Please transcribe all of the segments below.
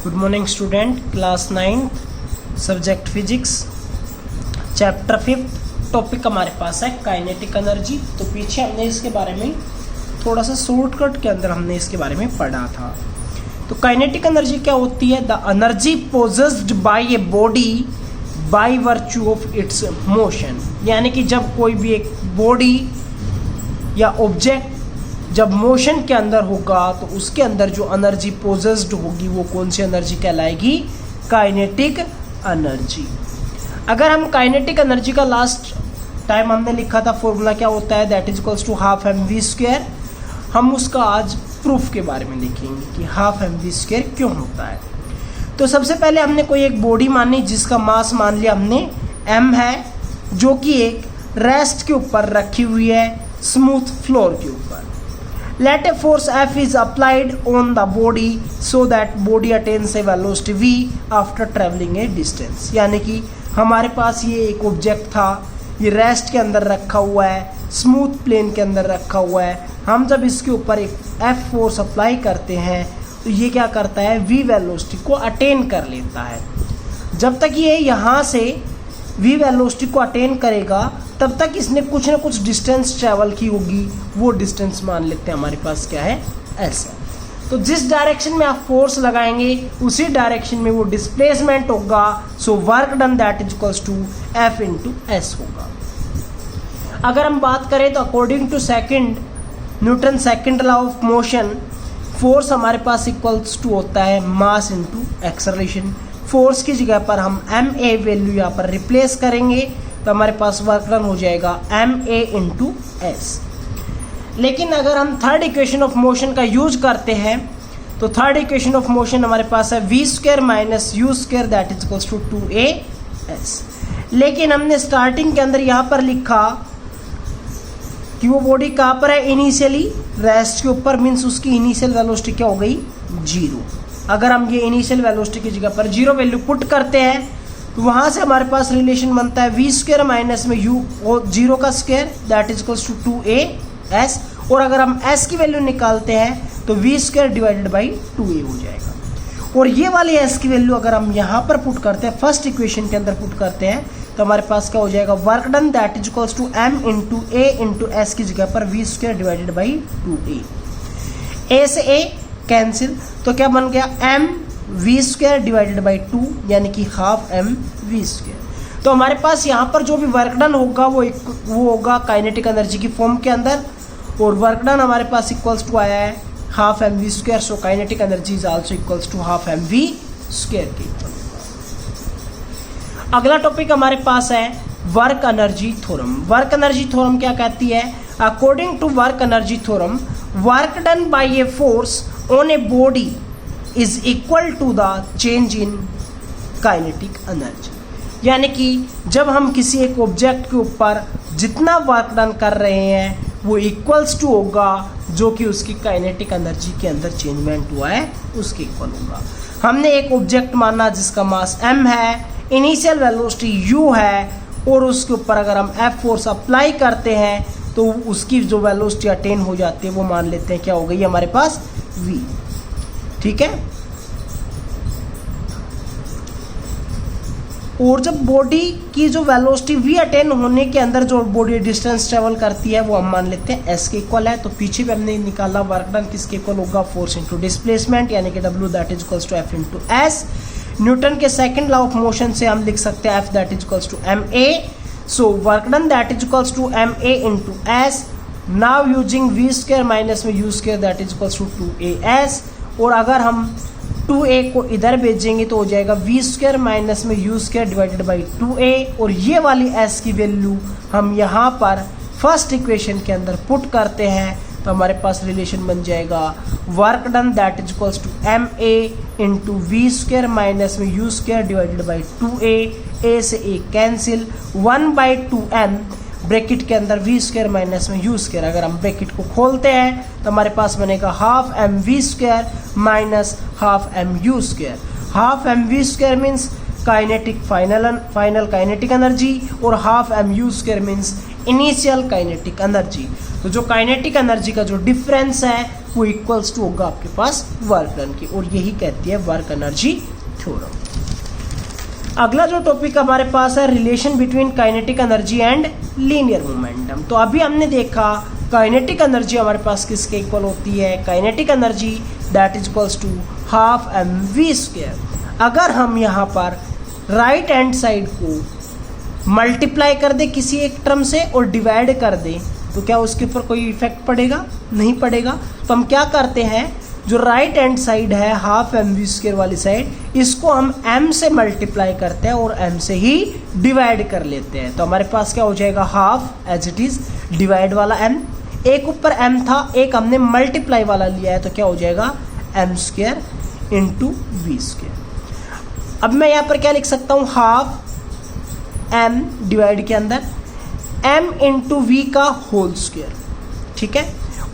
Good morning student, class 9 subject physics chapter 5 topic हमारे पास है काइनेटिक एनर्जी। तो पीछे हमने इसके बारे में थोड़ा सा शॉर्टकट के अंदर हमने इसके बारे में पढ़ा था। तो काइनेटिक एनर्जी क्या होती है? The energy possessed by a body by virtue of its motion, यानी कि जब कोई भी एक बॉडी या ऑब्जेक्ट जब मोशन के अंदर होगा तो उसके अंदर जो एनर्जी पोजेस्ड होगी वो कौन सी एनर्जी कहलाएगी? Kinetic energy. अगर हम काइनेटिक एनर्जी का लास्ट टाइम हमने लिखा था फॉर्मूला क्या होता है, that is equals to half M we square. हम उसका आज प्रूफ के बारे में देखेंगे कि हाफ एम वी स्क्वायर क्यों होता है। तो सबसे पहले हमने कोई एक बॉडी मानी जिसका मास मान लिया हमने m है, जो कि एक रेस्ट के ऊपर रखी हुई है, स्मूथ फ्लोर के ऊपर। Let a force F is applied on the body so that body attains a velocity v after traveling a distance। यानी कि हमारे पास ये एक ऑब्जेक्ट था, ये रेस्ट के अंदर रखा हुआ है, स्मूथ प्लेन के अंदर रखा हुआ है। हम जब इसके ऊपर एक F फोर्स अप्लाई करते हैं तो ये क्या करता है? v वेलोसिटी को अटेन कर लेता है। जब तक ये यहाँ से v वेलोसिटी को अटेन करेगा तब तक इसने कुछ ना कुछ डिस्टेंस ट्रैवल की होगी, वो डिस्टेंस मान लेते हैं हमारे पास क्या है? s है। तो जिस डायरेक्शन में आप फोर्स लगाएंगे उसी डायरेक्शन में वो डिस्प्लेसमेंट होगा। So work done that is equals to F into S होगा। अगर हम बात करें तो according to Newton second law of motion, force हमारे पास इक्वल्स टू होता है मास इंटू एक्सेलरेशन। फोर्स की जगह पर हम एम ए वैल्यू यहाँ पर रिप्लेस करेंगे तो हमारे पास वर्क डन हो जाएगा एम ए इंटू एस। लेकिन अगर हम थर्ड इक्वेशन ऑफ मोशन का यूज करते हैं तो थर्ड इक्वेशन ऑफ मोशन हमारे पास है v square minus u square that is equals to 2as। लेकिन हमने स्टार्टिंग के अंदर यहाँ पर लिखा कि वो बॉडी कहाँ पर है? इनिशियली रेस्ट के ऊपर, मीन्स उसकी इनिशियल वेलोसिटी क्या हो गई? 0। अगर हम ये इनिशियल वेलोसिटी की जगह पर 0 वैल्यू पुट करते हैं तो वहाँ से हमारे पास रिलेशन बनता है वी स्क्वायर माइनस में यू और 0 का square that is equals to 2as। और अगर हम s की वैल्यू निकालते हैं तो we square divided by 2a हो जाएगा। और ये वाली s की वैल्यू अगर हम यहाँ पर पुट करते हैं, फर्स्ट इक्वेशन के अंदर पुट करते हैं तो हमारे पास क्या हो जाएगा? Work done that is equals to m into a into s की जगह पर v square divided by 2a। a से a कैंसिल तो क्या बन गया? m v square divided by 2 यानी कि हाफ m वी स्क्वायर। तो हमारे पास यहाँ पर जो भी वर्क डन होगा वो होगा काइनेटिक एनर्जी की फॉर्म के अंदर, और वर्क डन हमारे पास इक्वल्स टू आया है half M we square. So kinetic energy is also equals to half M we square के इक्वल। अगला टॉपिक हमारे पास है work energy theorem. Work energy theorem क्या कहती है? According to work energy theorem, work done by a force on a body is equal to the change in kinetic energy. यानी कि जब हम किसी एक ऑब्जेक्ट के ऊपर जितना वर्क डन कर रहे हैं वो इक्वल्स टू होगा जो कि उसकी काइनेटिक एनर्जी के अंदर चेंजमेंट हुआ है उसके इक्वल होगा। हमने एक ऑब्जेक्ट माना जिसका मास m है, इनिशियल वेलोसिटी u है, और उसके ऊपर अगर हम F फोर्स अप्लाई करते हैं तो उसकी जो वेलोसिटी अटेन हो जाती है वो मान लेते हैं क्या हो गई हमारे पास? v। ठीक है। और जब बॉडी की जो वेलोसिटी v अटेन होने के अंदर जो बॉडी डिस्टेंस ट्रेवल करती है वो हम मान लेते हैं s के इक्वल है। तो पीछे भी हमने निकाला वर्क डन किसके इक्वल होगा? फोर्स इंटू डिस्प्लेसमेंट यानी कि w that is equals to f into S. Newton के सेकंड लॉ ऑफ मोशन से हम लिख सकते हैं f that is equals to ma। So work done that is equals to ma into S. Now using v square minus में u square that is equals to 2as। और अगर हम 2a को इधर भेजेंगे तो हो जाएगा v स्क्वायर माइनस में u square divided by 2a। और ये वाली s की वैल्यू हम यहाँ पर फर्स्ट इक्वेशन के अंदर पुट करते हैं तो हमारे पास रिलेशन बन जाएगा work done that is equals to ma into V square minus में u square divided by 2a। a से a कैंसिल, 1/2n ब्रैकेट के अंदर वी स्क्वायर माइनस में यू स्क्वायर। अगर हम ब्रैकेट को खोलते हैं तो हमारे पास बनेगा half M we square minus half m u square. Half M we square means kinetic final kinetic energy, और half m u square means initial kinetic energy. तो जो काइनेटिक एनर्जी का जो डिफरेंस है वो इक्वल्स टू होगा आपके पास work done की, और यही कहती है वर्क एनर्जी थ्योरम। अगला जो टॉपिक हमारे पास है relation between kinetic energy and linear momentum. तो अभी हमने देखा काइनेटिक एनर्जी हमारे पास किसके इक्वल होती है, kinetic energy that is equals to half mv²। अगर हम यहाँ पर राइट हैंड साइड को मल्टीप्लाई कर दे किसी एक टर्म से और डिवाइड कर दे तो क्या उसके ऊपर कोई इफेक्ट पड़ेगा, नहीं पड़ेगा। तो हम क्या करते हैं, जो राइट हैंड साइड है हाफ mv² वाली साइड, इसको हम m से मल्टीप्लाई करते हैं और m से ही डिवाइड कर लेते हैं। तो हमारे पास क्या हो जाएगा, half as it is divide वाला m, एक ऊपर m था, एक हमने मल्टीप्लाई वाला लिया है, तो क्या हो जाएगा m² इंटू v²। अब मैं यहाँ पर क्या लिख सकता हूँ, हाफ m डिवाइड के अंदर m इंटू वी का होल स्क्वायर, ठीक है।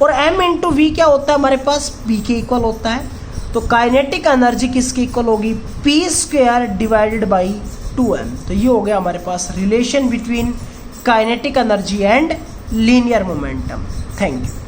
और m इंटू वी क्या होता है हमारे पास, p के इक्वल होता है। तो काइनेटिक एनर्जी किसके इक्वल होगी, p² डिवाइडेड बाई 2m। तो ये हो गया हमारे पास relation between kinetic energy and linear momentum. Thank you.